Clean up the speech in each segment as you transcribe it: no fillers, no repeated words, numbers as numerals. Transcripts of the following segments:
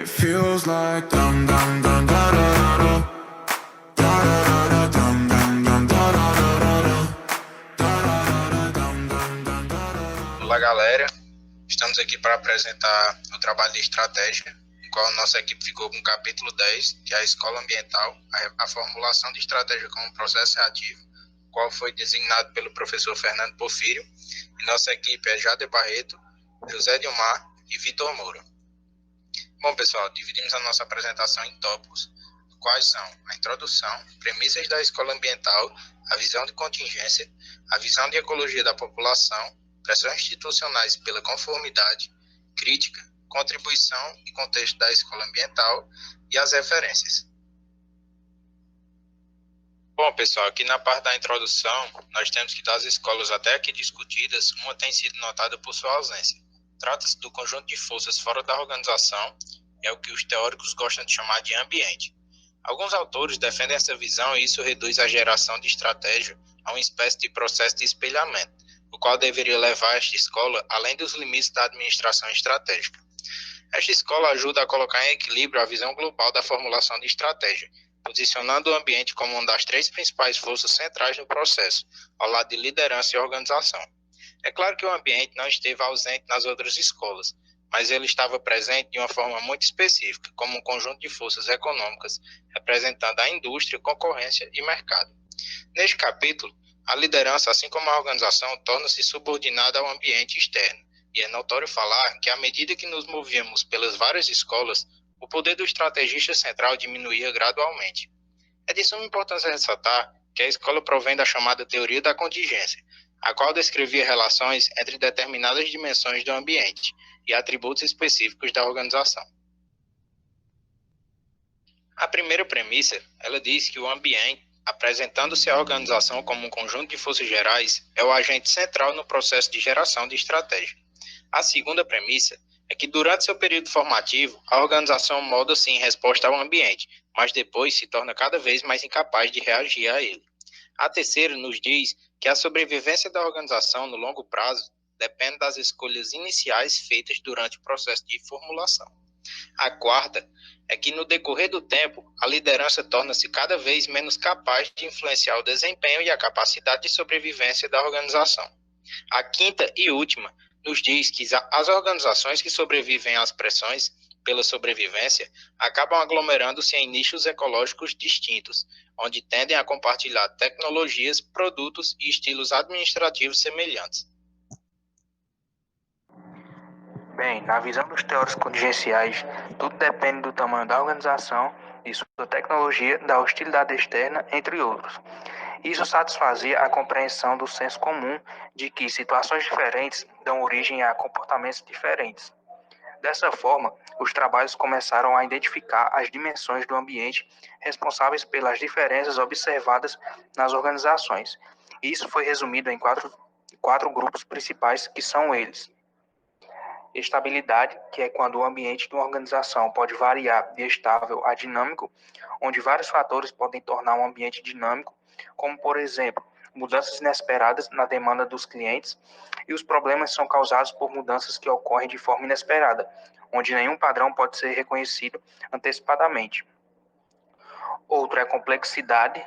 feels like dum dum dum da da da da da da dum dum dum da da da. Olá, galera. Estamos aqui para apresentar o trabalho de estratégia, no qual nossa equipe ficou com o capítulo 10, que é a escola ambiental, a formulação de estratégia como processo reativo, qual foi designado pelo professor Fernando Porfírio, e nossa equipe é Jade Barreto, José Dilmar e Vitor Moura. Bom, pessoal, dividimos a nossa apresentação em tópicos, quais são a introdução, premissas da escola ambiental, a visão de contingência, a visão de ecologia da população, pressões institucionais pela conformidade, crítica, contribuição e contexto da escola ambiental e as referências. Bom, pessoal, aqui na parte da introdução, nós temos que das escolas até aqui discutidas, uma tem sido notada por sua ausência. Trata-se do conjunto de forças fora da organização, é o que os teóricos gostam de chamar de ambiente. Alguns autores defendem essa visão e isso reduz a geração de estratégia a uma espécie de processo de espelhamento, o qual deveria levar esta escola além dos limites da administração estratégica. Esta escola ajuda a colocar em equilíbrio a visão global da formulação de estratégia, posicionando o ambiente como uma das três principais forças centrais no processo, ao lado de liderança e organização. É claro que o ambiente não esteve ausente nas outras escolas, mas ele estava presente de uma forma muito específica, como um conjunto de forças econômicas representando a indústria, concorrência e mercado. Neste capítulo, a liderança, assim como a organização, torna-se subordinada ao ambiente externo, e é notório falar que à medida que nos movíamos pelas várias escolas, o poder do estrategista central diminuía gradualmente. É de suma importância ressaltar que a escola provém da chamada teoria da contingência, a qual descrevia relações entre determinadas dimensões do ambiente e atributos específicos da organização. A primeira premissa, ela diz que o ambiente, apresentando-se à organização como um conjunto de forças gerais, é o agente central no processo de geração de estratégia. A segunda premissa é que durante seu período formativo, a organização molda-se em resposta ao ambiente, mas depois se torna cada vez mais incapaz de reagir a ele. A terceira nos diz que a sobrevivência da organização no longo prazo depende das escolhas iniciais feitas durante o processo de formulação. A quarta é que no decorrer do tempo, a liderança torna-se cada vez menos capaz de influenciar o desempenho e a capacidade de sobrevivência da organização. A quinta e última nos diz que as organizações que sobrevivem às pressões pela sobrevivência acabam aglomerando-se em nichos ecológicos distintos, onde tendem a compartilhar tecnologias, produtos e estilos administrativos semelhantes. Bem, na visão dos teóricos contingenciais, tudo depende do tamanho da organização, de sua tecnologia, da hostilidade externa, entre outros. Isso satisfazia a compreensão do senso comum de que situações diferentes dão origem a comportamentos diferentes. Dessa forma, os trabalhos começaram a identificar as dimensões do ambiente responsáveis pelas diferenças observadas nas organizações. Isso foi resumido em quatro grupos principais, que são eles: estabilidade, que é quando o ambiente de uma organização pode variar de estável a dinâmico, onde vários fatores podem tornar um ambiente dinâmico, como, por exemplo, mudanças inesperadas na demanda dos clientes, e os problemas são causados por mudanças que ocorrem de forma inesperada, onde nenhum padrão pode ser reconhecido antecipadamente. Outro é a complexidade,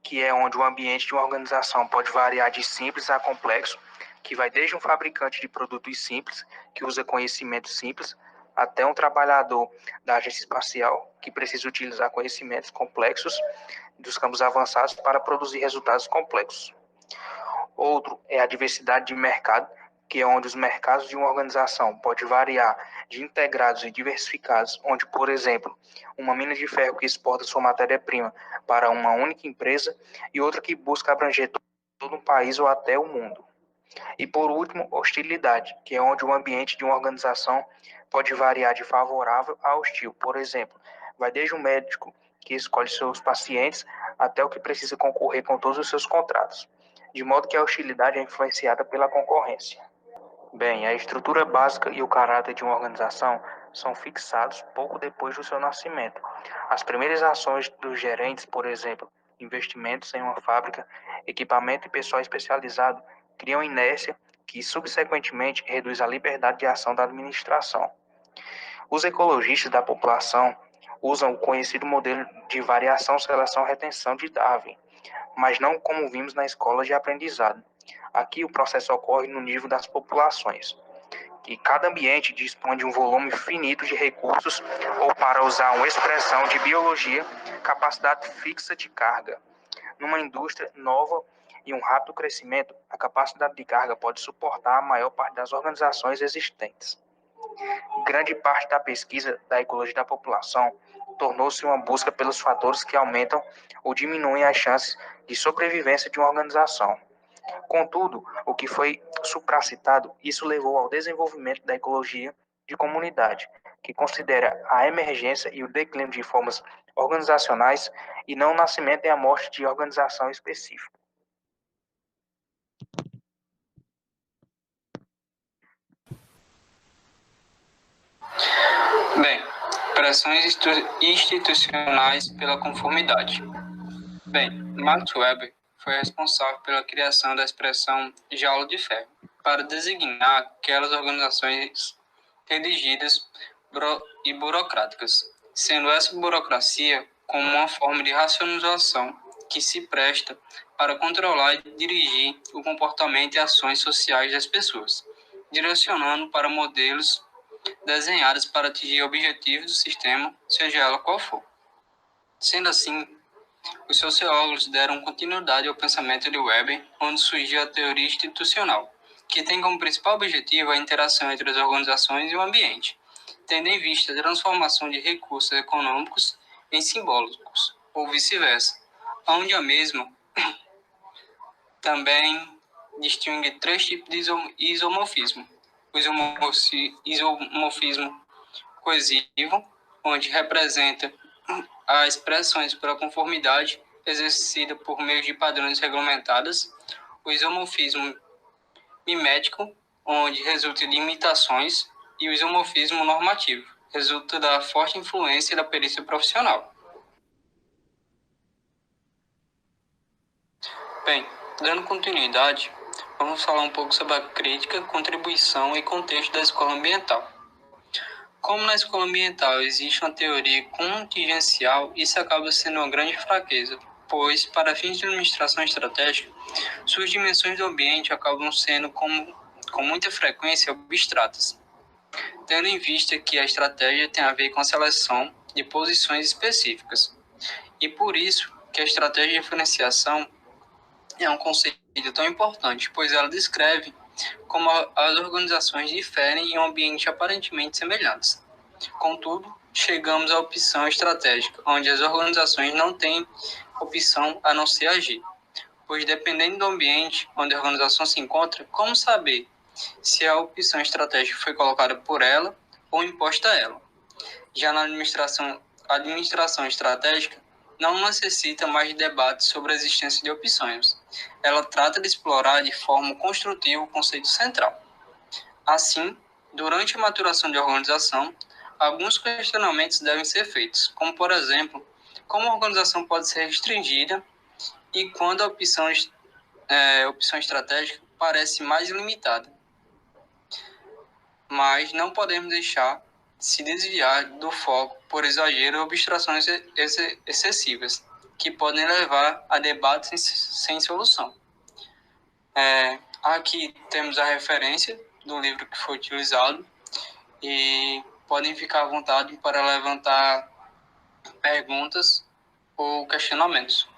que é onde o ambiente de uma organização pode variar de simples a complexo, que vai desde um fabricante de produtos simples, que usa conhecimentos simples, até um trabalhador da agência espacial, que precisa utilizar conhecimentos complexos dos campos avançados para produzir resultados complexos. Outro é a diversidade de mercado, que é onde os mercados de uma organização podem variar de integrados e diversificados, onde, por exemplo, uma mina de ferro que exporta sua matéria-prima para uma única empresa e outra que busca abranger todo um país ou até o mundo. E, por último, hostilidade, que é onde o ambiente de uma organização pode variar de favorável a hostil. Por exemplo, vai desde um médico que escolhe seus pacientes até o que precisa concorrer com todos os seus contratos, de modo que a hostilidade é influenciada pela concorrência. Bem, a estrutura básica e o caráter de uma organização são fixados pouco depois do seu nascimento. As primeiras ações dos gerentes, por exemplo, investimentos em uma fábrica, equipamento e pessoal especializado, criam inércia que, subsequentemente, reduz a liberdade de ação da administração. Os ecologistas da população usam o conhecido modelo de variação, seleção e retenção de Darwin, mas não como vimos na escola de aprendizado. Aqui o processo ocorre no nível das populações, que cada ambiente dispõe de um volume finito de recursos, ou, para usar uma expressão de biologia, capacidade fixa de carga. Numa indústria nova e um rápido crescimento, a capacidade de carga pode suportar a maior parte das organizações existentes. Grande parte da pesquisa da ecologia da população tornou-se uma busca pelos fatores que aumentam ou diminuem as chances de sobrevivência de uma organização. Contudo, o que foi supracitado, isso levou ao desenvolvimento da ecologia de comunidade, que considera a emergência e o declínio de formas organizacionais e não o nascimento e a morte de organização específica. Bem, pressões institucionais pela conformidade. Bem, Max Weber foi responsável pela criação da expressão jaula de ferro para designar aquelas organizações redigidas e burocráticas, sendo essa burocracia como uma forma de racionalização que se presta para controlar e dirigir o comportamento e ações sociais das pessoas, direcionando para modelos desenhados para atingir objetivos do sistema, seja ela qual for. Sendo assim, os sociólogos deram continuidade ao pensamento de Weber, onde surgiu a teoria institucional, que tem como principal objetivo a interação entre as organizações e o ambiente, tendo em vista a transformação de recursos econômicos em simbólicos, ou vice-versa, onde a mesma também distingue três tipos de isomorfismo. O isomorfismo coesivo, onde representa as expressões pela conformidade exercida por meio de padrões regulamentados, o isomorfismo mimético, onde resulta de imitações, e o isomorfismo normativo, resulta da forte influência da perícia profissional. Bem, dando continuidade, vamos falar um pouco sobre a crítica, contribuição e contexto da escola ambiental. Como na escola ambiental existe uma teoria contingencial, isso acaba sendo uma grande fraqueza, pois, para fins de administração estratégica, suas dimensões do ambiente acabam sendo, com muita frequência, abstratas, tendo em vista que a estratégia tem a ver com a seleção de posições específicas. E por isso que a estratégia de diferenciação é um conceito tão importante, pois ela descreve como as organizações diferem em um ambiente aparentemente semelhantes. Contudo, chegamos à opção estratégica, onde as organizações não têm opção a não ser agir, pois dependendo do ambiente onde a organização se encontra, como saber se a opção estratégica foi colocada por ela ou imposta a ela? Já na administração estratégica, não necessita mais de debate sobre a existência de opções. Ela trata de explorar de forma construtiva o conceito central. Assim, durante a maturação de organização, alguns questionamentos devem ser feitos, como, por exemplo, como a organização pode ser restringida e quando a opção estratégica parece mais limitada. Mas não podemos deixar se desviar do foco por exagero ou abstrações excessivas, que podem levar a debates sem solução. Aqui temos a referência do livro que foi utilizado e podem ficar à vontade para levantar perguntas ou questionamentos.